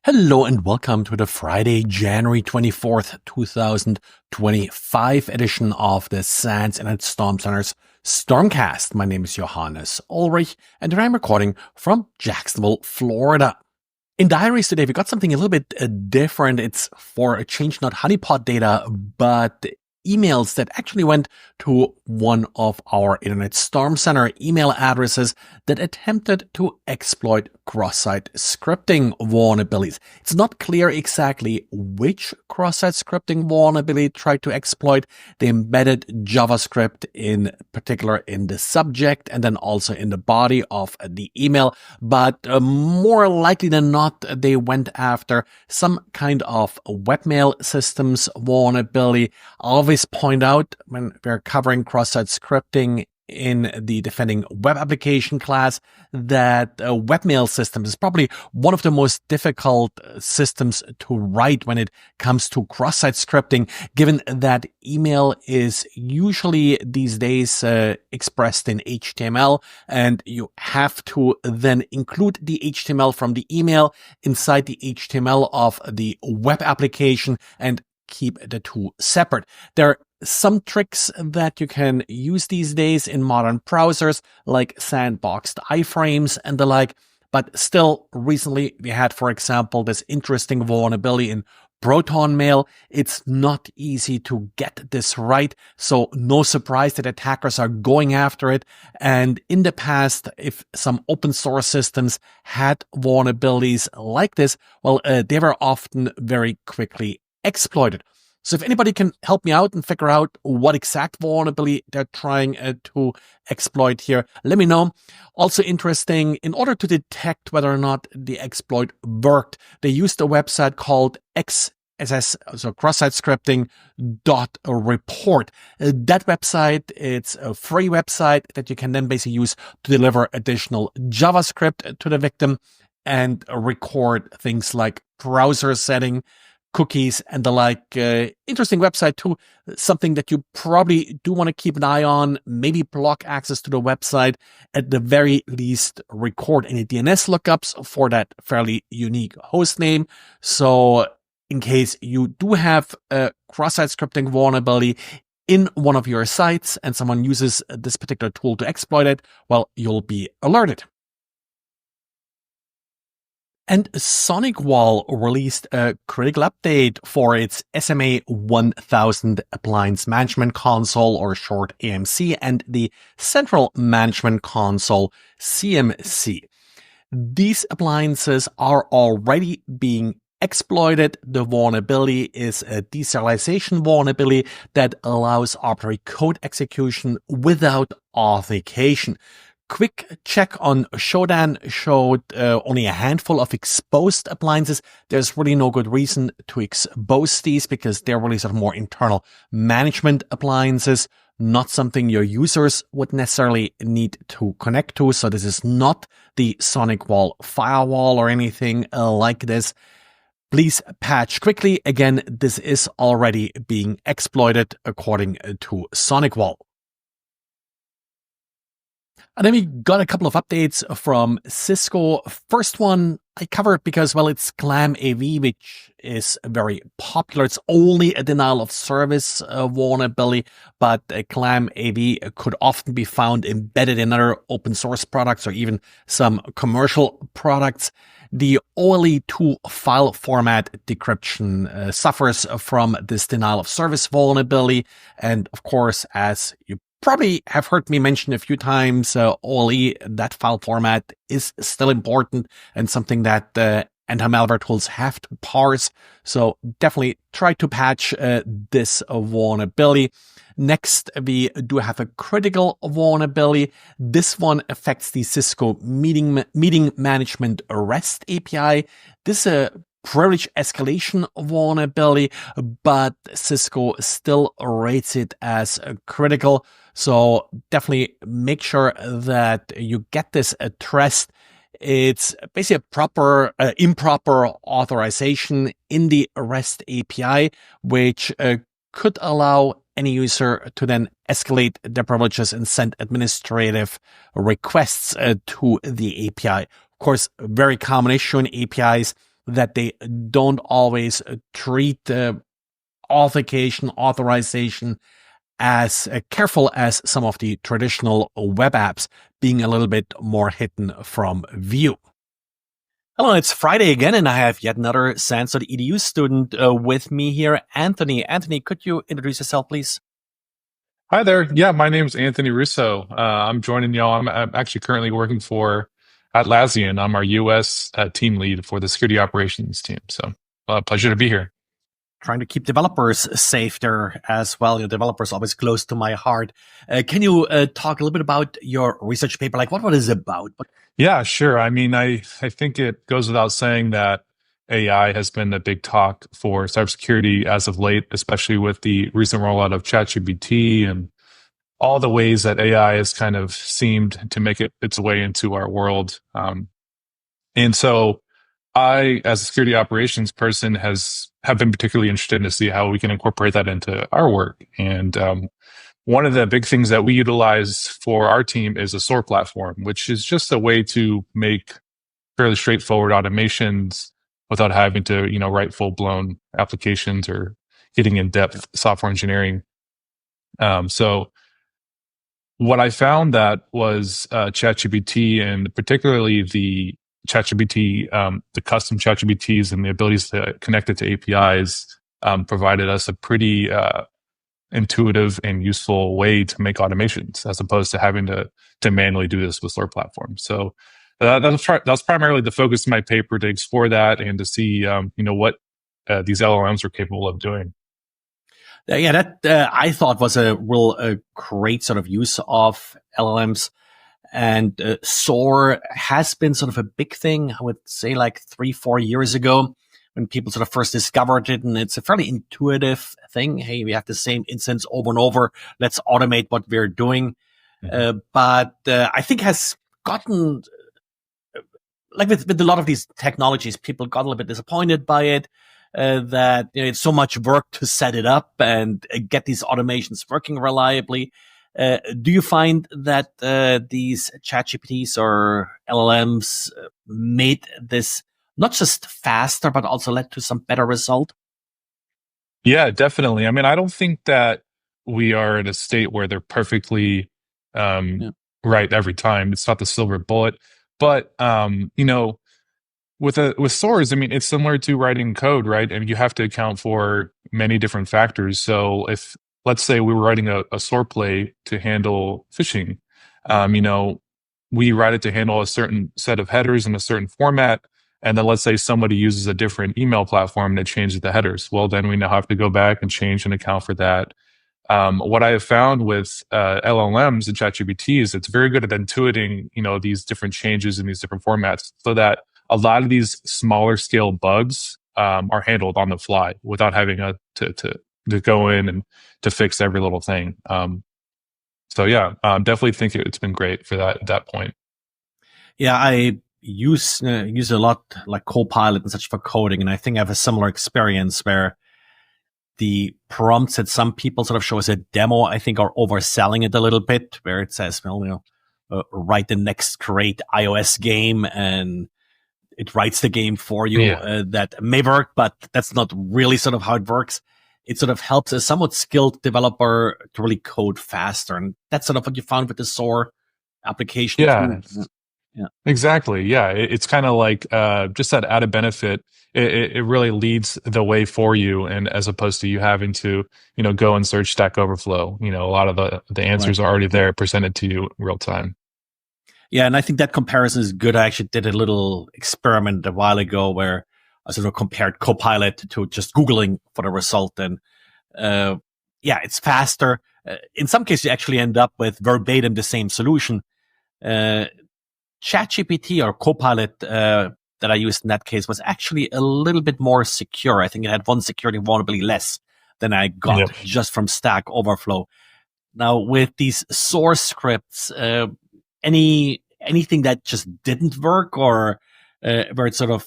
Hello and welcome to the Friday, January 24th, 2025 edition of the SANS and Storm Center's Stormcast. My name is Johannes Ulrich and today I'm recording from Jacksonville, Florida. In diaries today, we got something a little bit different. It's for a change, not honeypot data, but emails that actually went to one of our Internet Storm Center email addresses that attempted to exploit cross-site scripting vulnerabilities. It's not clear exactly which cross-site scripting vulnerability tried to exploit. They embedded JavaScript in particular in the subject and then also in the body of the email. But more likely than not, they went after some kind of webmail systems vulnerability. I'll always point out when we're covering cross-site scripting in the defending web application class that webmail system is probably one of the most difficult systems to write when it comes to cross-site scripting, given that email is usually these days expressed in HTML, and you have to then include the HTML from the email inside the HTML of the web application and keep the two separate. There are some tricks that you can use these days in modern browsers like sandboxed iframes and the like, but still recently we had, for example, this interesting vulnerability in Proton Mail. It's not easy to get this right, so no surprise that attackers are going after it. And in the past, if some open source systems had vulnerabilities like this, well, they were often very quickly exploited. So if anybody can help me out and figure out what exact vulnerability they're trying to exploit here, let me know. Also interesting, in order to detect whether or not the exploit worked, they used a website called XSS, so cross-site scripting.report. That website, it's a free website that you can then basically use to deliver additional JavaScript to the victim and record things like browser setting, cookies and the like. Interesting website too. Something that you probably do want to keep an eye on. Maybe block access to the website. At the very least, record any DNS lookups for that fairly unique host name. So in case you do have a cross-site scripting vulnerability in one of your sites and someone uses this particular tool to exploit it, well, you'll be alerted. And SonicWall released a critical update for its SMA 1000 Appliance Management Console, or short AMC, and the Central Management Console, CMC. These appliances are already being exploited. The vulnerability is a deserialization vulnerability that allows arbitrary code execution without authentication. Quick check on Shodan showed only a handful of exposed appliances. There's really no good reason to expose these because they're really sort of more internal management appliances, not something your users would necessarily need to connect to. So this is not the SonicWall firewall or anything like this. Please patch quickly. Again, this is already being exploited according to SonicWall. And then we got a couple of updates from Cisco. First one I covered because, well, it's ClamAV, which is very popular. It's only a denial of service vulnerability, but ClamAV could often be found embedded in other open source products or even some commercial products. The OLE2 file format decryption suffers from this denial of service vulnerability. And of course, as you probably have heard me mention a few times, OLE, that file format is still important and something that anti-malware tools have to parse. So definitely try to patch this vulnerability. Next, we do have a critical vulnerability. This one affects the Cisco meeting management REST API. This is a privilege escalation vulnerability, but Cisco still rates it as critical. So definitely make sure that you get this addressed. It's basically a proper, improper authorization in the REST API, which could allow any user to then escalate their privileges and send administrative requests to the API. Of course, a very common issue in APIs that they don't always treat authentication, authorization as careful as some of the traditional web apps, being a little bit more hidden from view. Hello, it's Friday again, and I have yet another SANS.edu student with me here, Anthony. Anthony, could you introduce yourself, please? Hi there. Yeah, my name's Anthony Russo. I'm joining y'all. I'm actually currently working for Atlassian. I'm our US team lead for the security operations team. So, pleasure to be here. Trying to keep developers safe there as well. Your developers always close to my heart. Can you talk a little bit about your research paper? Like, what is it about? Yeah, sure. I mean, I think it goes without saying that AI has been a big talk for cybersecurity as of late, especially with the recent rollout of ChatGPT and all the ways that AI has kind of seemed to make its way into our world. And so I, as a security operations person, have been particularly interested to see how we can incorporate that into our work. And one of the big things that we utilize for our team is a SOAR platform, which is just a way to make fairly straightforward automations without having to, write full blown applications or getting in depth software engineering. So what I found that was ChatGPT, and particularly the ChatGPT, the custom ChatGPTs and the abilities to connect it to APIs, provided us a pretty intuitive and useful way to make automations, as opposed to having to manually do this with SOAR platforms. So that's primarily the focus of my paper, to explore that and to see what these LLMs are capable of doing. Yeah, that I thought was a real great sort of use of LLMs. And SOAR has been sort of a big thing, I would say, like 3-4 years ago, when people sort of first discovered it. And it's a fairly intuitive thing. Hey, we have the same instance over and over. Let's automate what we're doing. But I think has gotten, like with a lot of these technologies, people got a little bit disappointed by it. That it's so much work to set it up and get these automations working reliably. Do you find that these ChatGPTs or LLMs made this not just faster, but also led to some better result? Yeah, definitely. I mean, I don't think that we are in a state where they're perfectly um, Yeah. right every time. It's not the silver bullet, but with SOARs, I mean, it's similar to writing code, right? And you have to account for many different factors. So if, let's say, we were writing a SOAR play to handle phishing, we write it to handle a certain set of headers in a certain format. And then let's say somebody uses a different email platform that changes the headers. Well, then we now have to go back and change and account for that. What I have found with LLMs and ChatGPT is it's very good at intuiting, these different changes in these different formats, so that a lot of these smaller scale bugs are handled on the fly without having to go in and to fix every little thing. So yeah, definitely think it's been great for that point. Yeah, I use a lot like Copilot and such for coding, and I think I have a similar experience where the prompts that some people sort of show as a demo, I think, are overselling it a little bit, where it says, well, write the next great iOS game, and it writes the game for you. Yeah. That may work, but that's not really sort of how it works. It sort of helps a somewhat skilled developer to really code faster. And that's sort of what you found with the SOAR application Yeah. too. Yeah. Exactly. Yeah. It's kind of like just that added benefit. It really leads the way for you, and as opposed to you having to, go and search Stack Overflow. A lot of the Right. answers are already there, presented to you real time. Yeah. And I think that comparison is good. I actually did a little experiment a while ago where I sort of compared Copilot to just Googling for the result. And yeah, it's faster. In some cases, you actually end up with verbatim the same solution. Uh, ChatGPT or Copilot that I used in that case was actually a little bit more secure. I think it had one security vulnerability less than I got Yep. just from Stack Overflow. Now, with these source scripts, anything that just didn't work, or where it sort of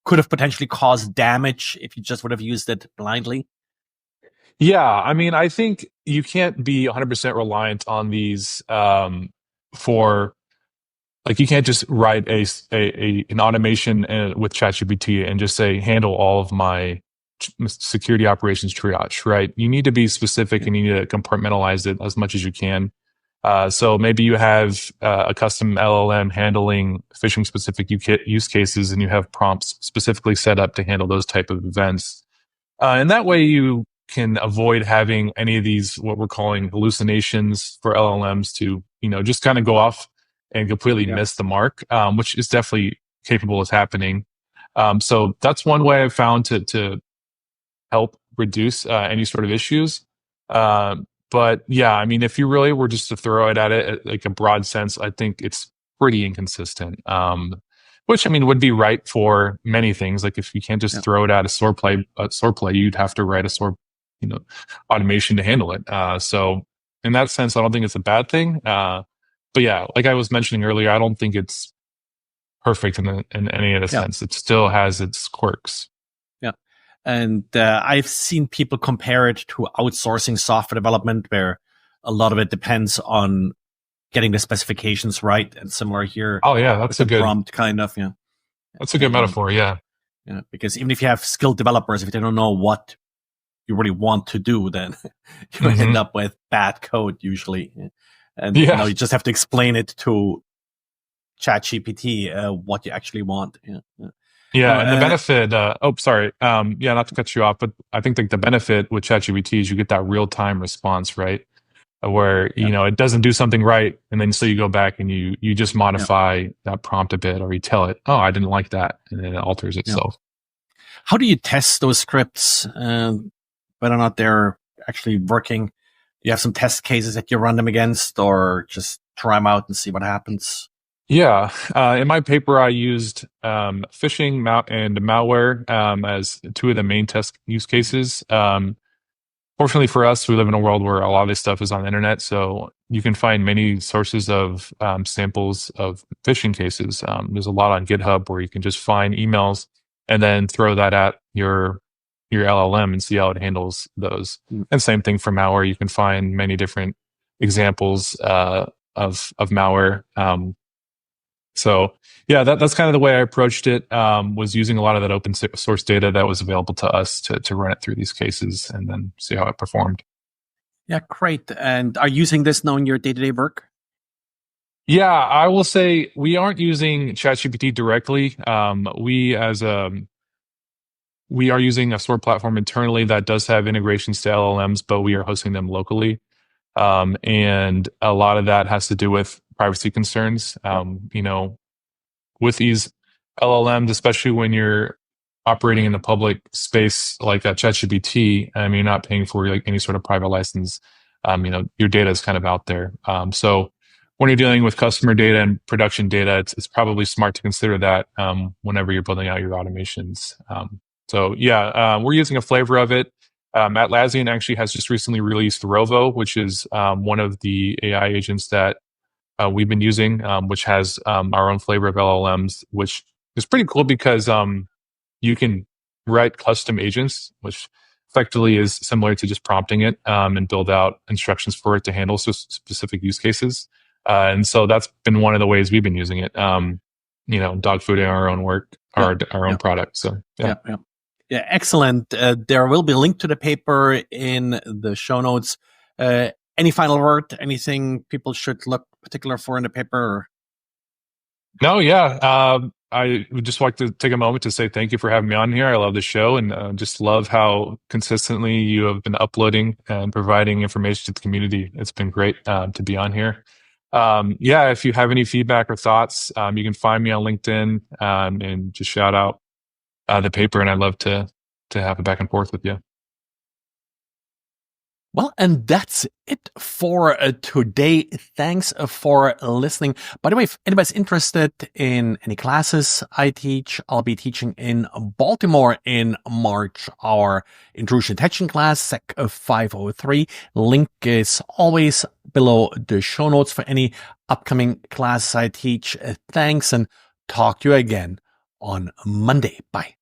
could have potentially caused damage if you just would have used it blindly? Yeah, I mean, I think you can't be 100% reliant on these for Like you can't just write an automation with ChatGPT and just say handle all of my security operations triage, right? You need to be specific and you need to compartmentalize it as much as you can. So maybe you have a custom LLM handling phishing specific use cases, and you have prompts specifically set up to handle those type of events. And that way you can avoid having any of these, what we're calling hallucinations for LLMs to, just kind of go off and completely miss the mark, which is definitely capable of happening. So that's one way I've found to help reduce any sort of issues. But yeah, I mean, if you really were just to throw it at it like a broad sense, I think it's pretty inconsistent. Which I mean would be right for many things. Like if you can't just throw it at a SOAR play, you'd have to write a SOAR, automation to handle it. So in that sense, I don't think it's a bad thing. But yeah, like I was mentioning earlier, I don't think it's perfect in any other sense. It still has its quirks. Yeah. And I've seen people compare it to outsourcing software development, where a lot of it depends on getting the specifications right, and similar here. Oh yeah, that's a good prompt kind of. Yeah, that's a good metaphor. Yeah, yeah. Because even if you have skilled developers, if they don't know what you really want to do, then you end up with bad code usually. And you just have to explain it to ChatGPT what you actually want. Yeah, and the benefit. Sorry. Not to cut you off, but I think the benefit with ChatGPT is you get that real time response, right? Where it doesn't do something right, and then so you go back and you just modify that prompt a bit, or you tell it, oh, I didn't like that, and then it alters itself. How do you test those scripts, whether or not they're actually working? You have some test cases that you run them against, or just try them out and see what happens? Yeah, in my paper, I used phishing and malware as two of the main test use cases. Fortunately for us, we live in a world where a lot of this stuff is on the internet, so you can find many sources of samples of phishing cases. There's a lot on GitHub where you can just find emails and then throw that at your LLM and see how it handles those. And same thing for malware. You can find many different examples of malware. So yeah, that's kind of the way I approached it, was using a lot of that open source data that was available to us to run it through these cases and then see how it performed. Yeah, great. And are you using this now in your day-to-day work? Yeah, I will say we aren't using ChatGPT directly. We are using a SOAR platform internally that does have integrations to LLMs, but we are hosting them locally. And a lot of that has to do with privacy concerns. With these LLMs, especially when you're operating in the public space like ChatGPT, you're not paying for like any sort of private license. Your data is kind of out there. So when you're dealing with customer data and production data, it's probably smart to consider that whenever you're building out your automations. We're using a flavor of it. Atlassian actually has just recently released Rovo, which is one of the AI agents that we've been using, which has our own flavor of LLMs, which is pretty cool because you can write custom agents, which effectively is similar to just prompting it and build out instructions for it to handle specific use cases. And so that's been one of the ways we've been using it, dogfooding our own work, our own product. So, yeah. Yeah, excellent. There will be a link to the paper in the show notes. Any final word? Anything people should look particular for in the paper? No, yeah. I would just like to take a moment to say thank you for having me on here. I love the show and just love how consistently you have been uploading and providing information to the community. It's been great to be on here. If you have any feedback or thoughts, you can find me on LinkedIn and just shout out the paper, and I'd love to have a back and forth with you. Well, and that's it for today. Thanks for listening. By the way, if anybody's interested in any classes I teach, I'll be teaching in Baltimore in March, our intrusion detection class, SEC 503. Link is always below the show notes for any upcoming classes I teach. Thanks, and talk to you again on Monday. Bye.